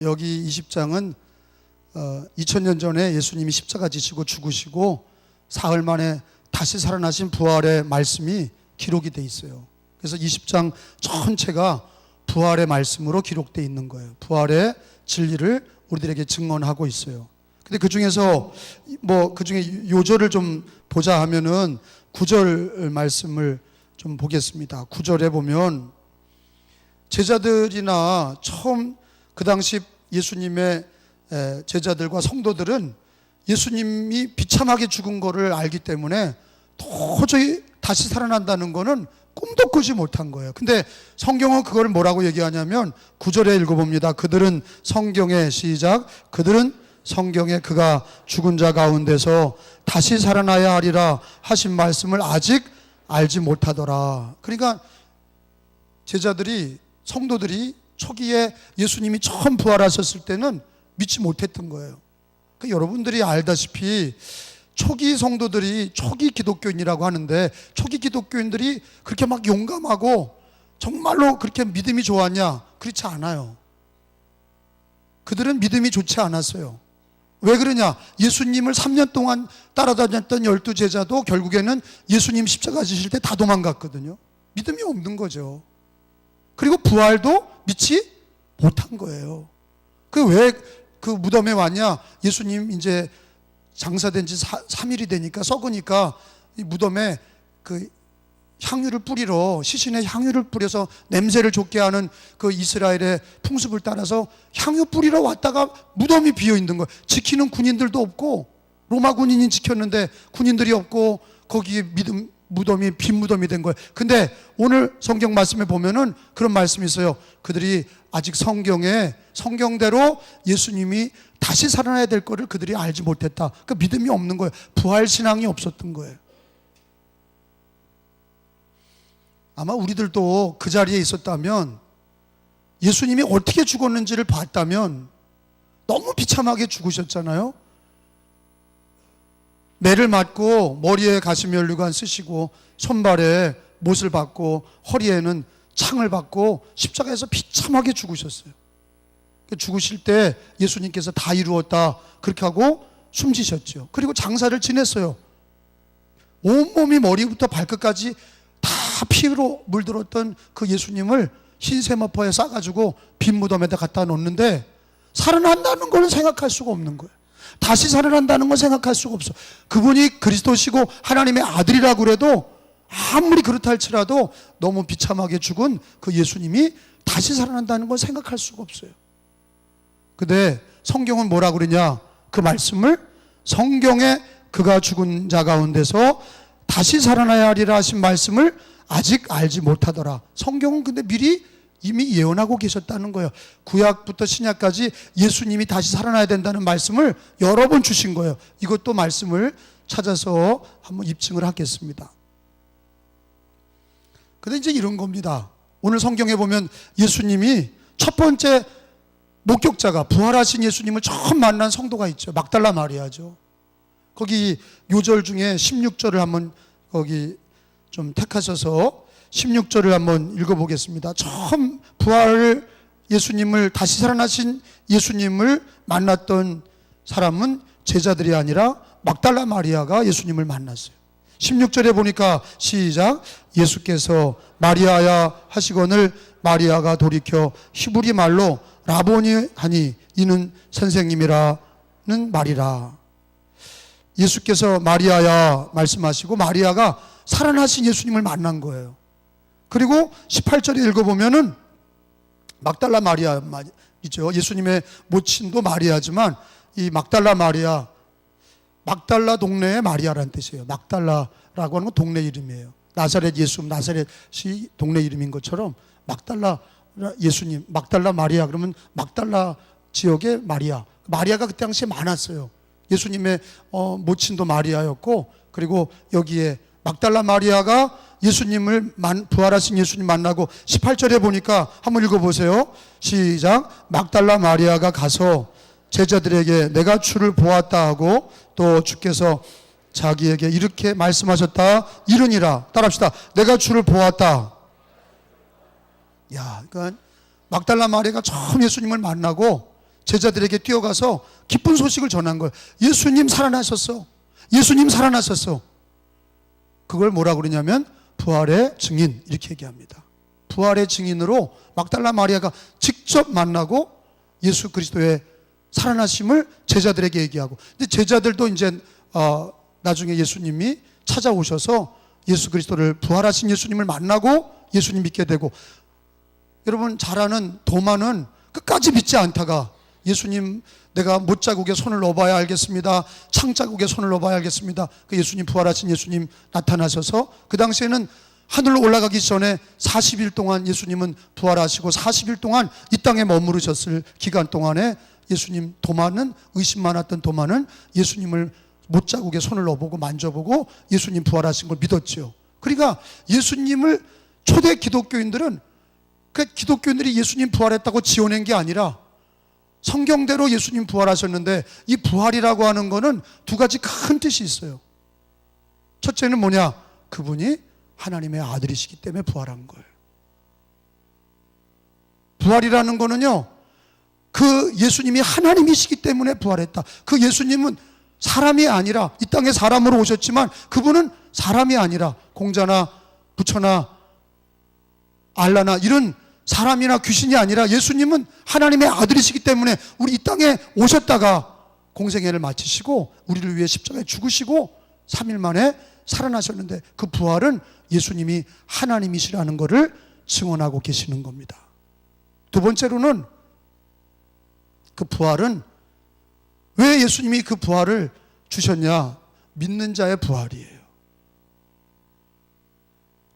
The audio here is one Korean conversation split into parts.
여기 20장은 2000년 전에 예수님이 십자가 지시고 죽으시고 사흘 만에 다시 살아나신 부활의 말씀이 기록이 돼 있어요. 그래서 20장 전체가 부활의 말씀으로 기록되어 있는 거예요. 부활의 진리를 우리들에게 증언하고 있어요. 근데 그 중에서 그 중에 요절을 좀 보자 하면은 9절 말씀을 좀 보겠습니다. 9절에 보면 제자들이나 처음 그 당시 예수님의 제자들과 성도들은 예수님이 비참하게 죽은 거를 알기 때문에 도저히 다시 살아난다는 거는 꿈도 꾸지 못한 거예요. 근데 성경은 그걸 뭐라고 얘기하냐면 9절에 읽어봅니다. 그들은 성경에 시작 그들은 성경에 그가 죽은 자 가운데서 다시 살아나야 하리라 하신 말씀을 아직 알지 못하더라. 그러니까 제자들이 성도들이 초기에 예수님이 처음 부활하셨을 때는 믿지 못했던 거예요. 그러니까 여러분들이 알다시피 초기 성도들이 초기 기독교인이라고 하는데 초기 기독교인들이 그렇게 막 용감하고 정말로 그렇게 믿음이 좋았냐? 그렇지 않아요. 그들은 믿음이 좋지 않았어요. 왜 그러냐? 예수님을 3년 동안 따라다녔던 12제자도 결국에는 예수님 십자가 지실 때 다 도망갔거든요. 믿음이 없는 거죠. 그리고 부활도 믿지 못한 거예요. 왜 그 무덤에 왔냐? 예수님 이제 장사된 지 3일이 되니까 썩으니까 이 무덤에 그 향유를 뿌리러 시신에 향유를 뿌려서 냄새를 좋게 하는 그 이스라엘의 풍습을 따라서 향유 뿌리러 왔다가 무덤이 비어 있는 거예요. 지키는 군인들도 없고 로마 군인이 지켰는데 군인들이 없고 거기에 무덤이 빈 무덤이 된 거예요. 근데 오늘 성경 말씀에 보면은 그런 말씀이 있어요. 그들이 아직 성경대로 예수님이 다시 살아나야 될 거를 그들이 알지 못했다. 그 믿음이 없는 거예요. 부활 신앙이 없었던 거예요. 아마 우리들도 그 자리에 있었다면 예수님이 어떻게 죽었는지를 봤다면 너무 비참하게 죽으셨잖아요. 매를 맞고 머리에 가시면류관 쓰시고 손발에 못을 받고 허리에는 창을 받고 십자가에서 비참하게 죽으셨어요. 죽으실 때 예수님께서 다 이루었다 그렇게 하고 숨지셨죠. 그리고 장사를 지냈어요. 온몸이 머리부터 발끝까지 다 피로 물들었던 그 예수님을 흰 세마포에 싸가지고 빈 무덤에다 갖다 놓는데 살아난다는 걸 생각할 수가 없는 거예요. 다시 살아난다는 걸 생각할 수가 없어. 그분이 그리스도시고 하나님의 아들이라고 그래도 아무리 그렇다 할지라도 너무 비참하게 죽은 그 예수님이 다시 살아난다는 걸 생각할 수가 없어요. 근데 성경은 뭐라고 그러냐? 그 말씀을 성경에 그가 죽은 자 가운데서 다시 살아나야 하리라 하신 말씀을 아직 알지 못하더라. 성경은 근데 미리 이미 예언하고 계셨다는 거예요. 구약부터 신약까지 예수님이 다시 살아나야 된다는 말씀을 여러 번 주신 거예요. 이것도 말씀을 찾아서 한번 입증을 하겠습니다. 근데 이제 이런 겁니다. 오늘 성경에 보면 예수님이 첫 번째 목격자가 부활하신 예수님을 처음 만난 성도가 있죠. 막달라 마리아죠. 거기 요절 중에 16절을 한번 거기 좀 택하셔서 16절을 한번 읽어보겠습니다. 처음 부활을 예수님을 다시 살아나신 예수님을 만났던 사람은 제자들이 아니라 막달라 마리아가 예수님을 만났어요. 16절에 보니까 시작 예수께서 마리아야 하시거늘 마리아가 돌이켜 히브리 말로 라보니 하니 이는 선생님이라는 말이라. 예수께서 마리아야 말씀하시고 마리아가 살아나신 예수님을 만난 거예요. 그리고 18절에 읽어보면은 막달라 마리아 있죠. 예수님의 모친도 마리아지만 이 막달라 마리아, 막달라 동네의 마리아라는 뜻이에요. 막달라라고 하는 건 동네 이름이에요. 나사렛 예수, 나사렛이 동네 이름인 것처럼 막달라 예수님, 막달라 마리아 그러면 막달라 지역의 마리아. 마리아가 그때 당시에 많았어요. 예수님의 모친도 마리아였고 그리고 여기에 막달라 마리아가 예수님을 부활하신 예수님 만나고 18절에 보니까 한번 읽어보세요. 시작 막달라 마리아가 가서 제자들에게 내가 주를 보았다 하고 또 주께서 자기에게 이렇게 말씀하셨다 이르니라. 따라합시다. 내가 주를 보았다. 그러니까 막달라 마리아가 처음 예수님을 만나고 제자들에게 뛰어가서 기쁜 소식을 전한 거예요. 예수님 살아나셨어. 예수님 살아나셨어. 그걸 뭐라 그러냐면 부활의 증인 이렇게 얘기합니다. 부활의 증인으로 막달라 마리아가 직접 만나고 예수 그리스도의 살아나심을 제자들에게 얘기하고, 근데 제자들도 이제 나중에 예수님이 찾아오셔서 예수 그리스도를 부활하신 예수님을 만나고 예수님 믿게 되고, 여러분 잘 아는 도마는 끝까지 믿지 않다가 예수님 내가 못자국에 손을 넣어봐야 알겠습니다. 창자국에 손을 넣어봐야 알겠습니다. 그 예수님 부활하신 예수님 나타나셔서 그 당시에는 하늘로 올라가기 전에 40일 동안 예수님은 부활하시고 40일 동안 이 땅에 머무르셨을 기간 동안에 예수님 도마는 의심 많았던 도마는 예수님을 못자국에 손을 넣어보고 만져보고 예수님 부활하신 걸 믿었죠. 그러니까 예수님을 초대 기독교인들은 그 기독교인들이 예수님 부활했다고 지어낸 게 아니라 성경대로 예수님 부활하셨는데, 이 부활이라고 하는 거는 두 가지 큰 뜻이 있어요. 첫째는 뭐냐? 그분이 하나님의 아들이시기 때문에 부활한 거예요. 부활이라는 거는요, 그 예수님이 하나님이시기 때문에 부활했다. 그 예수님은 사람이 아니라, 이 땅에 사람으로 오셨지만 그분은 사람이 아니라 공자나 부처나 알라나 이런 사람이나 귀신이 아니라 예수님은 하나님의 아들이시기 때문에 우리 이 땅에 오셨다가 공생애를 마치시고 우리를 위해 십자가에 죽으시고 3일 만에 살아나셨는데, 그 부활은 예수님이 하나님이시라는 것을 증언하고 계시는 겁니다. 두 번째로는 그 부활은 왜 예수님이 그 부활을 주셨냐? 믿는 자의 부활이에요.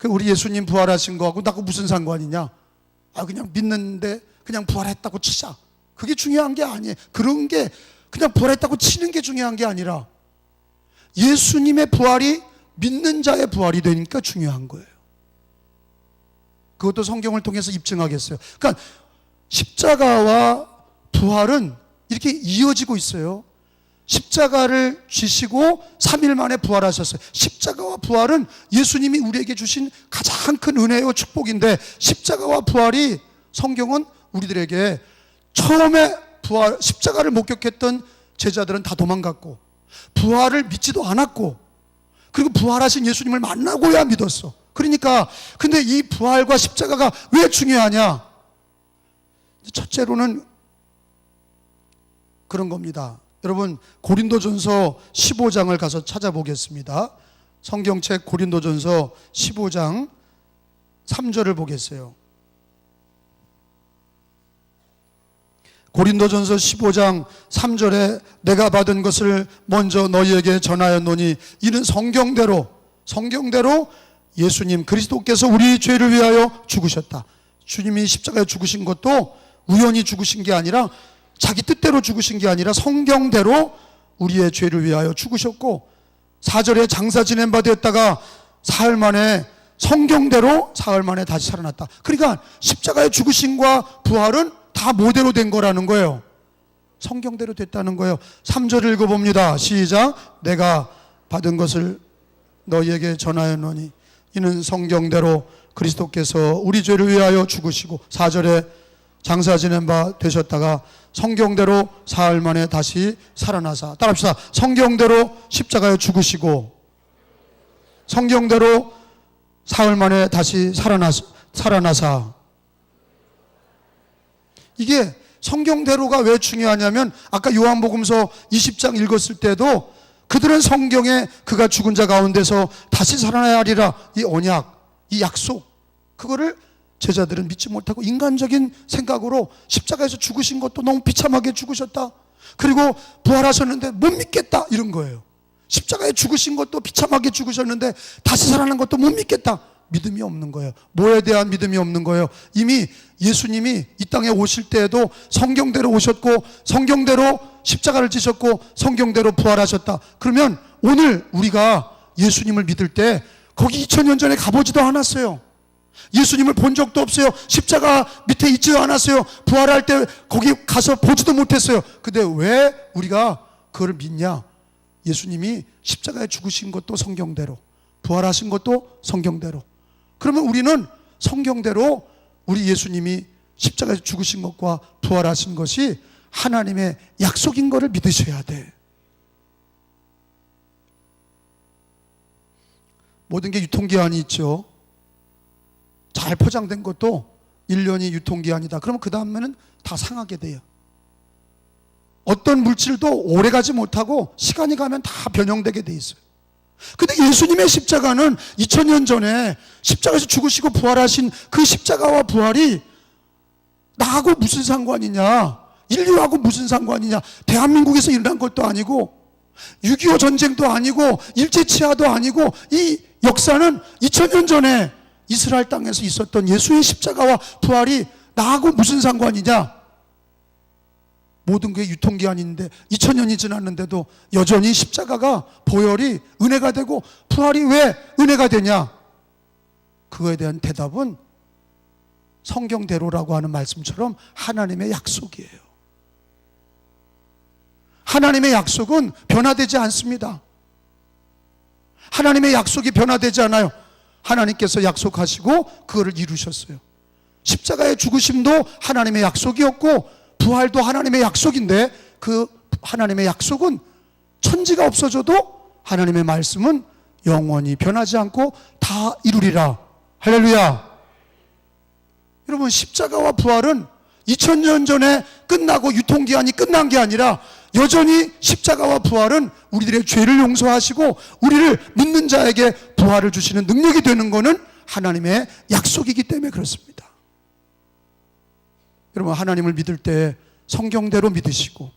우리 예수님 부활하신 거하고 나하고 무슨 상관이냐? 그냥 믿는데 그냥 부활했다고 치자. 그게 중요한 게 아니에요. 그런 게 그냥 부활했다고 치는 게 중요한 게 아니라 예수님의 부활이 믿는 자의 부활이 되니까 중요한 거예요. 그것도 성경을 통해서 입증하겠어요. 그러니까 십자가와 부활은 이렇게 이어지고 있어요. 십자가를 지시고 3일 만에 부활하셨어요. 십자가와 부활은 예수님이 우리에게 주신 가장 큰 은혜와 축복인데, 십자가와 부활이 성경은 우리들에게 처음에 십자가를 목격했던 제자들은 다 도망갔고 부활을 믿지도 않았고, 그리고 부활하신 예수님을 만나고야 믿었어. 그러니까 근데 이 부활과 십자가가 왜 중요하냐? 첫째로는 그런 겁니다. 여러분 고린도전서 15장을 가서 찾아보겠습니다. 성경책 고린도전서 15장 3절을 보겠어요. 고린도전서 15장 3절에 내가 받은 것을 먼저 너희에게 전하였노니 이는 성경대로 예수님 그리스도께서 우리 죄를 위하여 죽으셨다. 주님이 십자가에 죽으신 것도 우연히 죽으신 게 아니라 자기 뜻대로 죽으신 게 아니라 성경대로 우리의 죄를 위하여 죽으셨고, 4절에 장사 지낸 바 되었다가 사흘 만에 성경대로 사흘 만에 다시 살아났다. 그러니까 십자가의 죽으심과 부활은 다 뭐대로 된 거라는 거예요. 성경대로 됐다는 거예요. 3절 읽어봅니다. 시작. 내가 받은 것을 너희에게 전하였노니 이는 성경대로 그리스도께서 우리 죄를 위하여 죽으시고 4절에 장사 지낸 바 되셨다가 성경대로 사흘 만에 다시 살아나사. 따라합시다. 성경대로 십자가에 죽으시고 성경대로 사흘 만에 다시 살아나사. 이게 성경대로가 왜 중요하냐면 아까 요한복음서 20장 읽었을 때도 그들은 성경에 그가 죽은 자 가운데서 다시 살아나야 하리라, 이 언약, 이 약속, 그거를 제자들은 믿지 못하고 인간적인 생각으로 십자가에서 죽으신 것도 너무 비참하게 죽으셨다, 그리고 부활하셨는데 못 믿겠다, 이런 거예요. 십자가에 죽으신 것도 비참하게 죽으셨는데 다시 살아난 것도 못 믿겠다. 믿음이 없는 거예요. 뭐에 대한 믿음이 없는 거예요? 이미 예수님이 이 땅에 오실 때에도 성경대로 오셨고 성경대로 십자가를 지셨고 성경대로 부활하셨다. 그러면 오늘 우리가 예수님을 믿을 때 거기 2000년 전에 가보지도 않았어요. 예수님을 본 적도 없어요. 십자가 밑에 있지도 않았어요. 부활할 때 거기 가서 보지도 못했어요. 근데 왜 우리가 그걸 믿냐? 예수님이 십자가에 죽으신 것도 성경대로, 부활하신 것도 성경대로. 그러면 우리는 성경대로 우리 예수님이 십자가에 죽으신 것과 부활하신 것이 하나님의 약속인 것을 믿으셔야 돼. 모든 게 유통기한이 있죠. 잘 포장된 것도 1년이 유통기한이다. 그러면 그 다음에는 다 상하게 돼요. 어떤 물질도 오래가지 못하고 시간이 가면 다 변형되게 돼 있어요. 근데 예수님의 십자가는 2000년 전에 십자가에서 죽으시고 부활하신 그 십자가와 부활이 나하고 무슨 상관이냐, 인류하고 무슨 상관이냐, 대한민국에서 일어난 것도 아니고 6.25 전쟁도 아니고 일제치하도 아니고 이 역사는 2000년 전에 이스라엘 땅에서 있었던 예수의 십자가와 부활이 나하고 무슨 상관이냐. 모든 게 유통기한인데 2000년이 지났는데도 여전히 십자가가 보혈이 은혜가 되고 부활이 왜 은혜가 되냐? 그거에 대한 대답은 성경대로라고 하는 말씀처럼 하나님의 약속이에요. 하나님의 약속은 변화되지 않습니다. 하나님의 약속이 변화되지 않아요. 하나님께서 약속하시고 그거를 이루셨어요. 십자가의 죽으심도 하나님의 약속이었고 부활도 하나님의 약속인데 그 하나님의 약속은 천지가 없어져도 하나님의 말씀은 영원히 변하지 않고 다 이루리라. 할렐루야. 여러분, 십자가와 부활은 2000년 전에 끝나고 유통기한이 끝난 게 아니라 여전히 십자가와 부활은 우리들의 죄를 용서하시고 우리를 믿는 자에게 부활을 주시는 능력이 되는 것은 하나님의 약속이기 때문에 그렇습니다. 여러분, 하나님을 믿을 때 성경대로 믿으시고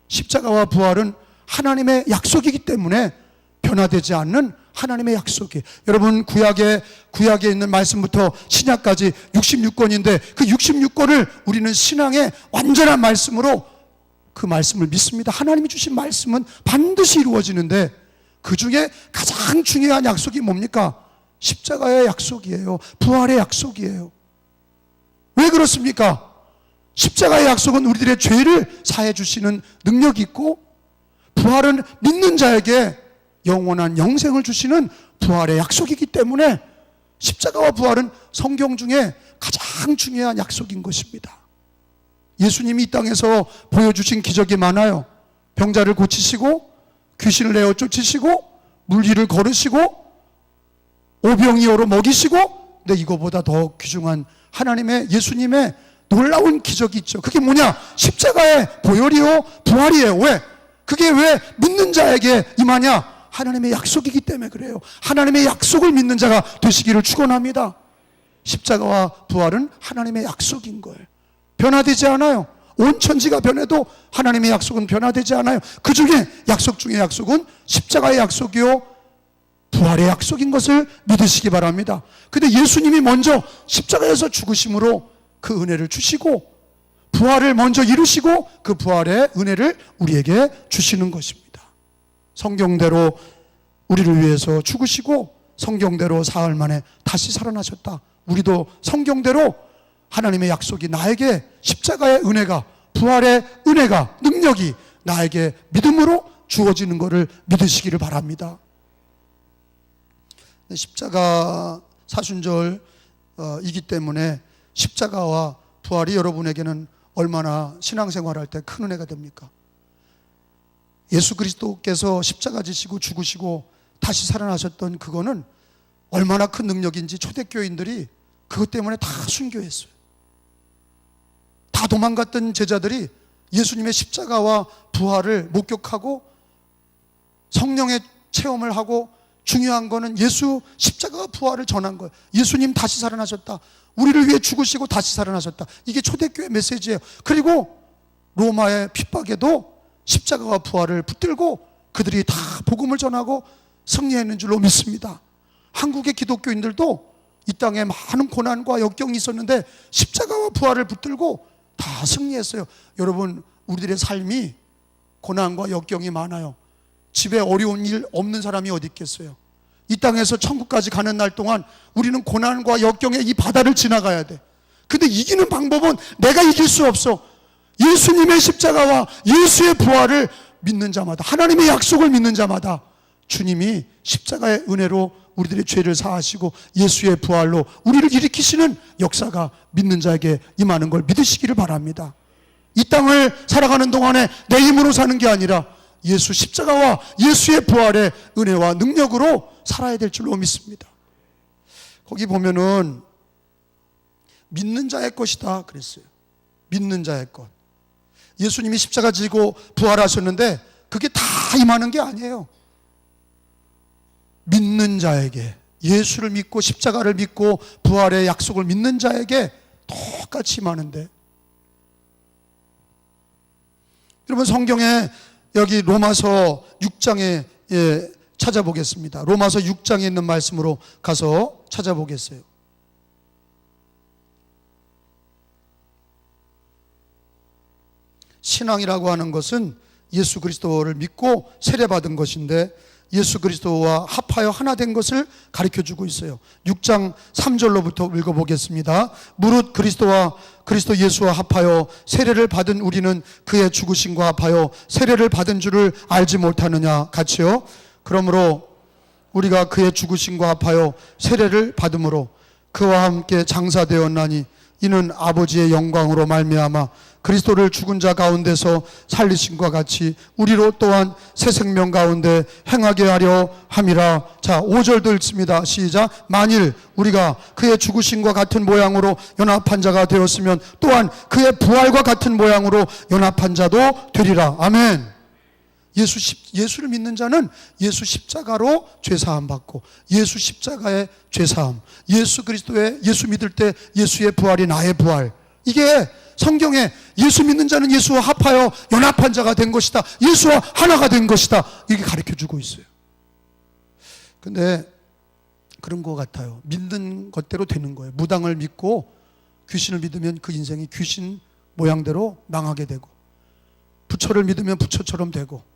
십자가와 부활은 하나님의 약속이기 때문에 변화되지 않는 하나님의 약속이에요. 여러분, 구약에 있는 말씀부터 신약까지 66권인데 그 66권을 우리는 신앙의 완전한 말씀으로 그 말씀을 믿습니다. 하나님이 주신 말씀은 반드시 이루어지는데 그 중에 가장 중요한 약속이 뭡니까? 십자가의 약속이에요. 부활의 약속이에요. 왜 그렇습니까? 십자가의 약속은 우리들의 죄를 사해 주시는 능력이 있고 부활은 믿는 자에게 영원한 영생을 주시는 부활의 약속이기 때문에 십자가와 부활은 성경 중에 가장 중요한 약속인 것입니다. 예수님이 이 땅에서 보여주신 기적이 많아요. 병자를 고치시고 귀신을 내어 쫓으시고 물리를 걸으시고 오병이어로 먹이시고, 근데 이거보다 더 귀중한 하나님의 예수님의 놀라운 기적이 있죠. 그게 뭐냐? 십자가의 보혈이요 부활이에요. 왜? 그게 왜 믿는 자에게 임하냐? 하나님의 약속이기 때문에 그래요. 하나님의 약속을 믿는 자가 되시기를 축원합니다. 십자가와 부활은 하나님의 약속인 거예요. 변화되지 않아요. 온 천지가 변해도 하나님의 약속은 변화되지 않아요. 그 중에 약속 중에 약속은 십자가의 약속이요 부활의 약속인 것을 믿으시기 바랍니다. 근데 예수님이 먼저 십자가에서 죽으심으로 그 은혜를 주시고 부활을 먼저 이루시고 그 부활의 은혜를 우리에게 주시는 것입니다. 성경대로 우리를 위해서 죽으시고 성경대로 사흘 만에 다시 살아나셨다. 우리도 성경대로 하나님의 약속이 나에게 십자가의 은혜가 부활의 은혜가 능력이 나에게 믿음으로 주어지는 것을 믿으시기를 바랍니다. 십자가 사순절이기 때문에 십자가와 부활이 여러분에게는 얼마나 신앙생활할 때 큰 은혜가 됩니까? 예수 그리스도께서 십자가 지시고 죽으시고 다시 살아나셨던 그거는 얼마나 큰 능력인지 초대교인들이 그것 때문에 다 순교했어요. 다 도망갔던 제자들이 예수님의 십자가와 부활을 목격하고 성령의 체험을 하고 중요한 거는 예수 십자가와 부활을 전한 거예요. 예수님 다시 살아나셨다. 우리를 위해 죽으시고 다시 살아나셨다. 이게 초대교회 메시지예요. 그리고 로마의 핍박에도 십자가와 부활을 붙들고 그들이 다 복음을 전하고 승리했는 줄로 믿습니다. 한국의 기독교인들도 이 땅에 많은 고난과 역경이 있었는데 십자가와 부활을 붙들고 다 승리했어요. 여러분, 우리들의 삶이 고난과 역경이 많아요. 집에 어려운 일 없는 사람이 어디 있겠어요? 이 땅에서 천국까지 가는 날 동안 우리는 고난과 역경의 이 바다를 지나가야 돼. 근데 이기는 방법은 내가 이길 수 없어. 예수님의 십자가와 예수의 부활을 믿는 자마다, 하나님의 약속을 믿는 자마다 주님이 십자가의 은혜로 우리들의 죄를 사하시고 예수의 부활로 우리를 일으키시는 역사가 믿는 자에게 임하는 걸 믿으시기를 바랍니다. 이 땅을 살아가는 동안에 내 힘으로 사는 게 아니라 예수 십자가와 예수의 부활의 은혜와 능력으로 살아야 될 줄로 믿습니다. 거기 보면은 믿는 자의 것이다 그랬어요. 믿는 자의 것. 예수님이 십자가 지고 부활하셨는데 그게 다 임하는 게 아니에요. 믿는 자에게, 예수를 믿고 십자가를 믿고 부활의 약속을 믿는 자에게 똑같이 임하는데, 여러분 성경에 여기 로마서 6장에 찾아보겠습니다. 로마서 6장에 있는 말씀으로 가서 찾아보겠어요. 신앙이라고 하는 것은 예수 그리스도를 믿고 세례받은 것인데 예수 그리스도와 합하여 하나 된 것을 가르쳐주고 있어요. 6장 3절로부터 읽어보겠습니다. 무릇 그리스도와 그리스도 예수와 합하여 세례를 받은 우리는 그의 죽으심과 합하여 세례를 받은 줄을 알지 못하느냐 같이요. 그러므로 우리가 그의 죽으심과 합하여 세례를 받음으로 그와 함께 장사되었나니 이는 아버지의 영광으로 말미암아 그리스도를 죽은 자 가운데서 살리심과 같이 우리로 또한 새 생명 가운데 행하게 하려 함이라. 자, 5절도 읽습니다. 시작. 만일 우리가 그의 죽으심과 같은 모양으로 연합한 자가 되었으면 또한 그의 부활과 같은 모양으로 연합한 자도 되리라. 아멘. 예수를 믿는 자는 예수 십자가로 죄사함 받고 예수 십자가의 죄사함, 예수 그리스도의, 예수 믿을 때 예수의 부활이 나의 부활, 이게 성경에 예수 믿는 자는 예수와 합하여 연합한 자가 된 것이다, 예수와 하나가 된 것이다, 이게 가르쳐주고 있어요. 근데 그런 것 같아요. 믿는 것대로 되는 거예요. 무당을 믿고 귀신을 믿으면 그 인생이 귀신 모양대로 망하게 되고, 부처를 믿으면 부처처럼 되고,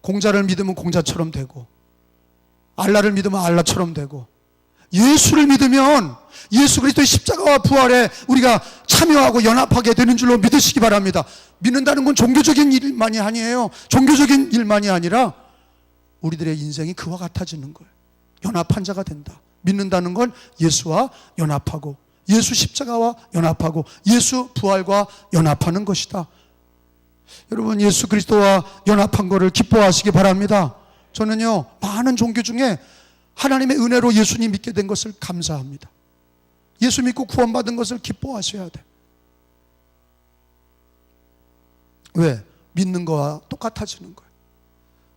공자를 믿으면 공자처럼 되고, 알라를 믿으면 알라처럼 되고, 예수를 믿으면 예수 그리스도의 십자가와 부활에 우리가 참여하고 연합하게 되는 줄로 믿으시기 바랍니다. 믿는다는 건 종교적인 일만이 아니에요. 종교적인 일만이 아니라 우리들의 인생이 그와 같아지는 거예요. 연합한 자가 된다. 믿는다는 건 예수와 연합하고 예수 십자가와 연합하고 예수 부활과 연합하는 것이다. 여러분, 예수 그리스도와 연합한 것을 기뻐하시기 바랍니다. 저는요, 많은 종교 중에 하나님의 은혜로 예수님 믿게 된 것을 감사합니다. 예수 믿고 구원받은 것을 기뻐하셔야 돼. 왜? 믿는 거와 똑같아지는 거예요.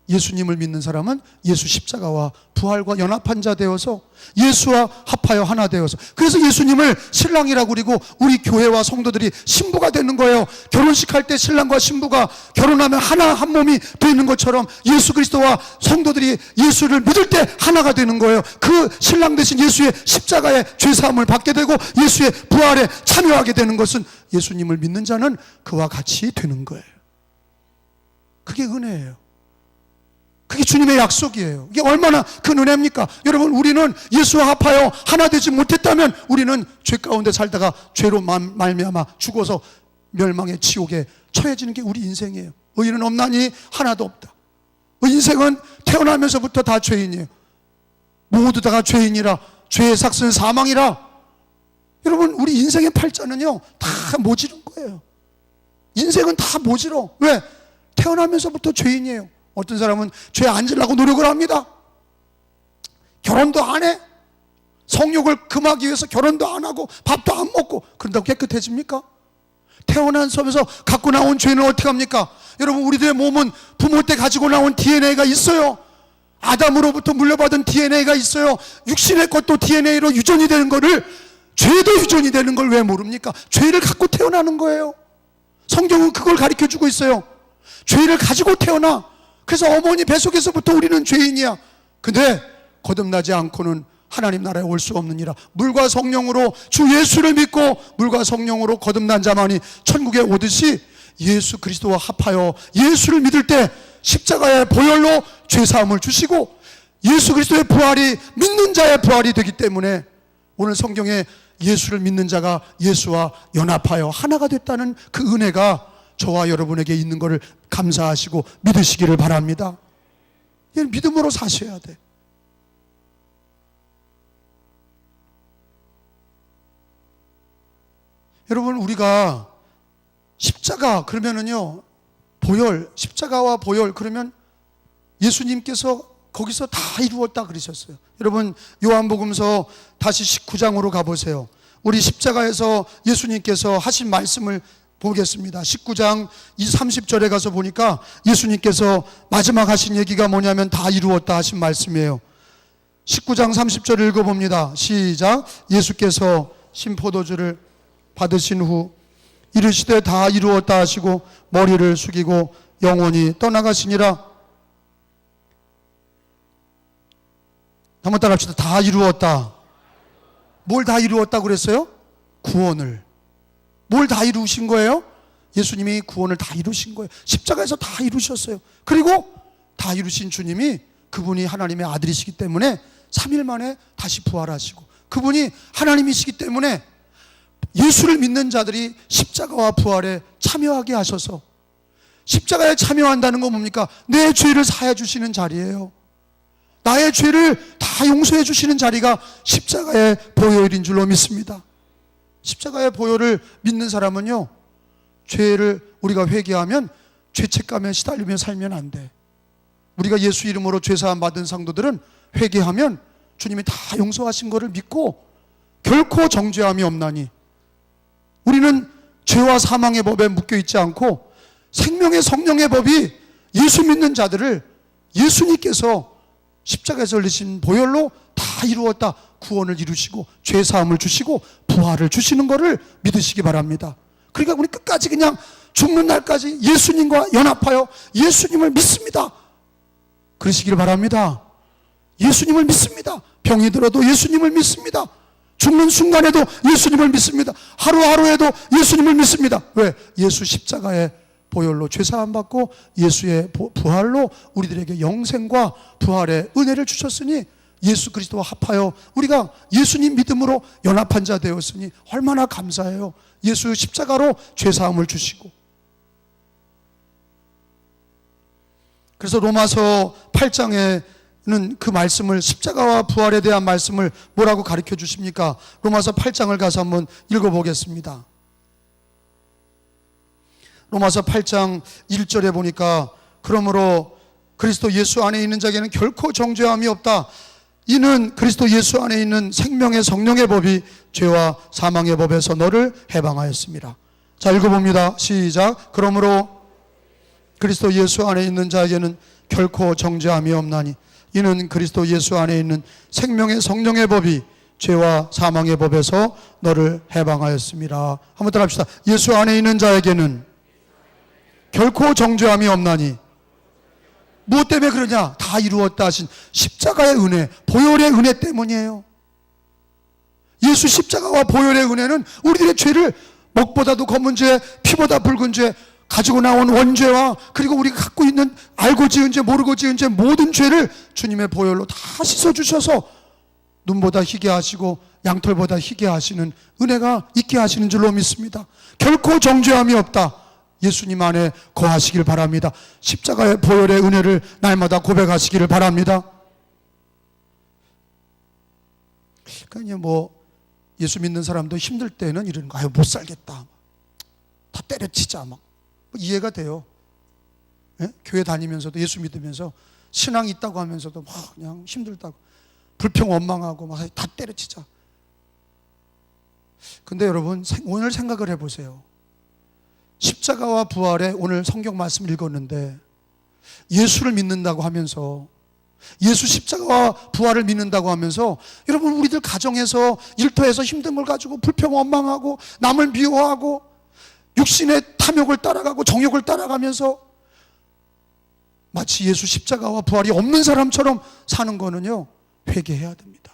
예수님을 믿는 사람은 예수 십자가와 부활과 연합한 자 되어서 예수와 합하여 하나 되어서, 그래서 예수님을 신랑이라고 그리고 우리 교회와 성도들이 신부가 되는 거예요. 결혼식 할 때 신랑과 신부가 결혼하면 하나 한 몸이 되는 것처럼 예수 그리스도와 성도들이 예수를 믿을 때 하나가 되는 거예요. 그 신랑 대신 예수의 십자가의 죄사함을 받게 되고 예수의 부활에 참여하게 되는 것은 예수님을 믿는 자는 그와 같이 되는 거예요. 그게 은혜예요. 그게 주님의 약속이에요. 이게 얼마나 큰 은혜입니까? 여러분, 우리는 예수와 합하여 하나 되지 못했다면 우리는 죄 가운데 살다가 죄로 말미암아 죽어서 멸망의 지옥에 처해지는 게 우리 인생이에요. 의인은 없나니 하나도 없다. 인생은 태어나면서부터 다 죄인이에요. 모두 다가 죄인이라 죄의 삭은 사망이라. 여러분, 우리 인생의 팔자는요 다 모지른 거예요. 인생은 다 모지러. 왜? 태어나면서부터 죄인이에요. 어떤 사람은 죄 안 지려고 노력을 합니다. 결혼도 안 해. 성욕을 금하기 위해서 결혼도 안 하고 밥도 안 먹고. 그런다고 깨끗해집니까? 태어난 섬에서 갖고 나온 죄는 어떻게 합니까? 여러분, 우리들의 몸은 부모 때 가지고 나온 DNA가 있어요. 아담으로부터 물려받은 DNA가 있어요. 육신의 것도 DNA로 유전이 되는 거를, 죄도 유전이 되는 걸 왜 모릅니까? 죄를 갖고 태어나는 거예요. 성경은 그걸 가르쳐주고 있어요. 죄를 가지고 태어나. 그래서 어머니 뱃속에서부터 우리는 죄인이야. 근데 거듭나지 않고는 하나님 나라에 올 수 없느니라. 물과 성령으로 주 예수를 믿고 물과 성령으로 거듭난 자만이 천국에 오듯이 예수 그리스도와 합하여 예수를 믿을 때 십자가의 보혈로 죄사함을 주시고 예수 그리스도의 부활이 믿는 자의 부활이 되기 때문에 오늘 성경에 예수를 믿는 자가 예수와 연합하여 하나가 됐다는 그 은혜가 저와 여러분에게 있는 것을 감사하시고 믿으시기를 바랍니다. 믿음으로 사셔야 돼. 여러분, 우리가 십자가 그러면은요, 보혈, 십자가와 보혈 그러면 예수님께서 거기서 다 이루었다 그러셨어요. 여러분 요한복음서 다시 19장으로 가보세요. 우리 십자가에서 예수님께서 하신 말씀을 보겠습니다. 19장 30절에 가서 보니까 예수님께서 마지막 하신 얘기가 뭐냐면 다 이루었다 하신 말씀이에요. 19장 30절을 읽어봅니다. 시작. 예수께서 신포도주를 받으신 후 이르시되 다 이루었다 하시고 머리를 숙이고 영원히 떠나가시니라. 한번 따라합시다. 다 이루었다. 뭘 다 이루었다고 그랬어요? 구원을. 뭘 다 이루신 거예요? 예수님이 구원을 다 이루신 거예요. 십자가에서 다 이루셨어요. 그리고 다 이루신 주님이 그분이 하나님의 아들이시기 때문에 3일 만에 다시 부활하시고, 그분이 하나님이시기 때문에 예수를 믿는 자들이 십자가와 부활에 참여하게 하셔서, 십자가에 참여한다는 건 뭡니까? 내 죄를 사해 주시는 자리예요. 나의 죄를 다 용서해 주시는 자리가 십자가의 보혈인 줄로 믿습니다. 십자가의 보혈을 믿는 사람은요, 죄를 우리가 회개하면 죄책감에 시달리며 살면 안 돼. 우리가 예수 이름으로 죄사함 받은 상도들은 회개하면 주님이 다 용서하신 것을 믿고 결코 정죄함이 없나니, 우리는 죄와 사망의 법에 묶여 있지 않고 생명의 성령의 법이 예수 믿는 자들을 예수님께서 십자가에서 흘리신 보혈로 다 이루었다, 구원을 이루시고 죄사함을 주시고 부활을 주시는 것을 믿으시기 바랍니다. 그러니까 우리 끝까지 그냥 죽는 날까지 예수님과 연합하여 예수님을 믿습니다, 그러시기를 바랍니다. 예수님을 믿습니다. 병이 들어도 예수님을 믿습니다. 죽는 순간에도 예수님을 믿습니다. 하루하루에도 예수님을 믿습니다. 왜? 예수 십자가의 보혈로 죄사함 받고 예수의 부활로 우리들에게 영생과 부활의 은혜를 주셨으니, 예수 그리스도와 합하여 우리가 예수님 믿음으로 연합한 자 되었으니 얼마나 감사해요. 예수 십자가로 죄사함을 주시고. 그래서 로마서 8장에는 그 말씀을, 십자가와 부활에 대한 말씀을 뭐라고 가르쳐 주십니까? 로마서 8장을 가서 한번 읽어보겠습니다. 로마서 8장 1절에 보니까, 그러므로 그리스도 예수 안에 있는 자에게는 결코 정죄함이 없다. 이는 그리스도 예수 안에 있는 생명의 성령의 법이 죄와 사망의 법에서 너를 해방하였습니다. 자, 읽어봅니다. 시작. 그러므로 그리스도 예수 안에 있는 자에게는 결코 정죄함이 없나니 이는 그리스도 예수 안에 있는 생명의 성령의 법이 죄와 사망의 법에서 너를 해방하였습니다. 한번 따라합시다. 예수 안에 있는 자에게는 결코 정죄함이 없나니. 무엇 때문에 그러냐? 다 이루었다 하신 십자가의 은혜, 보혈의 은혜 때문이에요. 예수 십자가와 보혈의 은혜는 우리들의 죄를, 먹보다도 검은 죄, 피보다 붉은 죄, 가지고 나온 원죄와 그리고 우리가 갖고 있는 알고 지은 죄, 모르고 지은 죄, 모든 죄를 주님의 보혈로 다 씻어주셔서 눈보다 희게 하시고 양털보다 희게 하시는 은혜가 있게 하시는 줄로 믿습니다. 결코 정죄함이 없다. 예수님 안에 거하시길 바랍니다. 십자가의 보혈의 은혜를 날마다 고백하시기를 바랍니다. 그러니까 예수 믿는 사람도 힘들 때는 이러는 거, 못 살겠다, 다 때려치자, 이해가 돼요. 예? 교회 다니면서도, 예수 믿으면서 신앙이 있다고 하면서도 막 그냥 힘들다고, 불평 원망하고 막 다 때려치자. 근데 여러분, 오늘 생각을 해보세요. 십자가와 부활에 오늘 성경 말씀 읽었는데, 예수를 믿는다고 하면서, 예수 십자가와 부활을 믿는다고 하면서, 여러분 우리들 가정에서 일터에서 힘든 걸 가지고 불평 원망하고 남을 미워하고 육신의 탐욕을 따라가고 정욕을 따라가면서 마치 예수 십자가와 부활이 없는 사람처럼 사는 거는요, 회개해야 됩니다.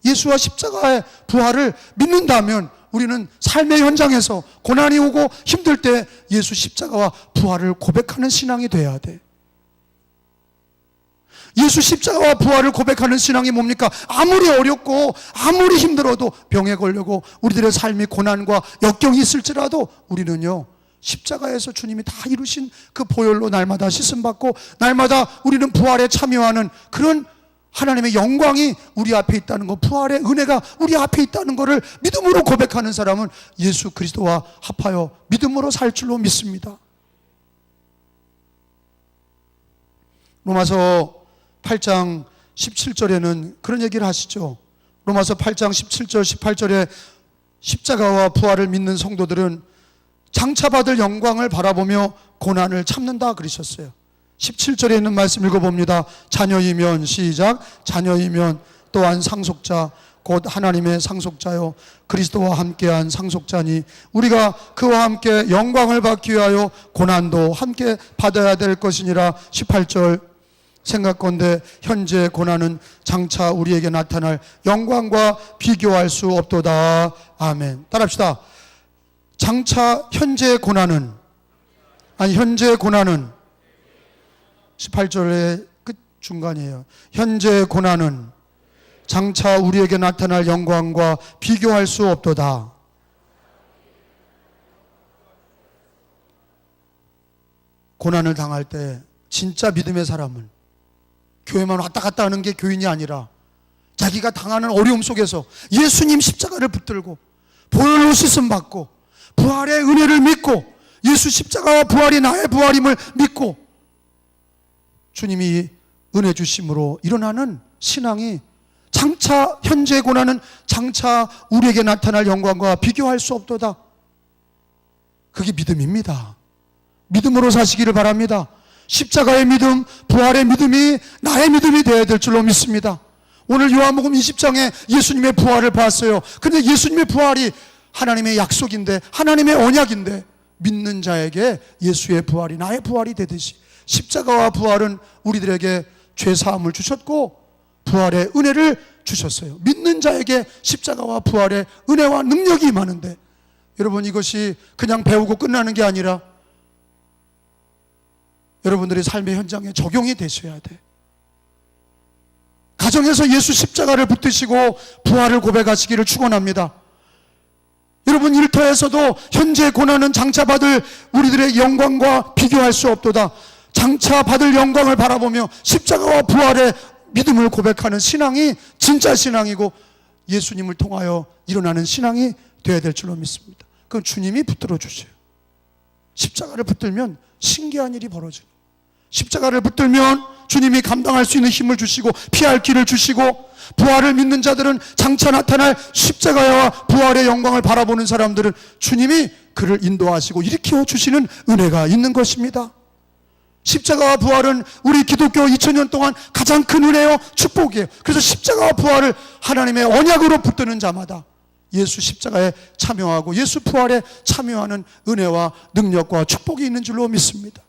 예수와 십자가의 부활을 믿는다면 우리는 삶의 현장에서 고난이 오고 힘들 때 예수 십자가와 부활을 고백하는 신앙이 돼야 돼. 예수 십자가와 부활을 고백하는 신앙이 뭡니까? 아무리 어렵고 아무리 힘들어도, 병에 걸려고 우리들의 삶이 고난과 역경이 있을지라도 우리는요, 십자가에서 주님이 다 이루신 그 보혈로 날마다 씻음받고 날마다 우리는 부활에 참여하는 그런 하나님의 영광이 우리 앞에 있다는 것, 부활의 은혜가 우리 앞에 있다는 것을 믿음으로 고백하는 사람은 예수 그리스도와 합하여 믿음으로 살 줄로 믿습니다. 로마서 8장 17절에는 그런 얘기를 하시죠. 로마서 8장 17절 18절에 십자가와 부활을 믿는 성도들은 장차 받을 영광을 바라보며 고난을 참는다 그러셨어요. 17절에 있는 말씀 읽어봅니다. 자녀이면, 시작, 자녀이면 또한 상속자 곧 하나님의 상속자요 그리스도와 함께한 상속자니 우리가 그와 함께 영광을 받기 위하여 고난도 함께 받아야 될 것이니라. 18절 생각건대 현재 고난은 장차 우리에게 나타날 영광과 비교할 수 없도다. 아멘. 따라합시다. 장차 현재 고난은, 현재 고난은 18절의 끝 중간이에요. 현재 고난은 장차 우리에게 나타날 영광과 비교할 수 없도다. 고난을 당할 때 진짜 믿음의 사람은 교회만 왔다 갔다 하는 게 교인이 아니라 자기가 당하는 어려움 속에서 예수님 십자가를 붙들고 보혈로 씻음 받고 부활의 은혜를 믿고 예수 십자가와 부활이 나의 부활임을 믿고 주님이 은혜 주심으로 일어나는 신앙이 장차 현재 고난은 장차 우리에게 나타날 영광과 비교할 수 없도다. 그게 믿음입니다. 믿음으로 사시기를 바랍니다. 십자가의 믿음, 부활의 믿음이 나의 믿음이 되어야 될 줄로 믿습니다. 오늘 요한복음 20장에 예수님의 부활을 봤어요. 근데 예수님의 부활이 하나님의 약속인데, 하나님의 언약인데, 믿는 자에게 예수의 부활이 나의 부활이 되듯이 십자가와 부활은 우리들에게 죄사함을 주셨고 부활의 은혜를 주셨어요. 믿는 자에게 십자가와 부활의 은혜와 능력이 임하는데, 여러분 이것이 그냥 배우고 끝나는 게 아니라 여러분들의 삶의 현장에 적용이 되셔야 돼. 가정에서 예수 십자가를 붙드시고 부활을 고백하시기를 축원합니다. 여러분 일터에서도 현재 고난은 장차 받을 우리들의 영광과 비교할 수 없도다. 장차 받을 영광을 바라보며 십자가와 부활의 믿음을 고백하는 신앙이 진짜 신앙이고 예수님을 통하여 일어나는 신앙이 되어야 될 줄로 믿습니다. 그건 주님이 붙들어 주세요. 십자가를 붙들면 신기한 일이 벌어져요. 십자가를 붙들면 주님이 감당할 수 있는 힘을 주시고 피할 길을 주시고, 부활을 믿는 자들은 장차 나타날 십자가와 부활의 영광을 바라보는 사람들은 주님이 그를 인도하시고 일으켜 주시는 은혜가 있는 것입니다. 십자가와 부활은 우리 기독교 2000년 동안 가장 큰 은혜요 축복이에요. 그래서 십자가와 부활을 하나님의 언약으로 붙드는 자마다 예수 십자가에 참여하고 예수 부활에 참여하는 은혜와 능력과 축복이 있는 줄로 믿습니다.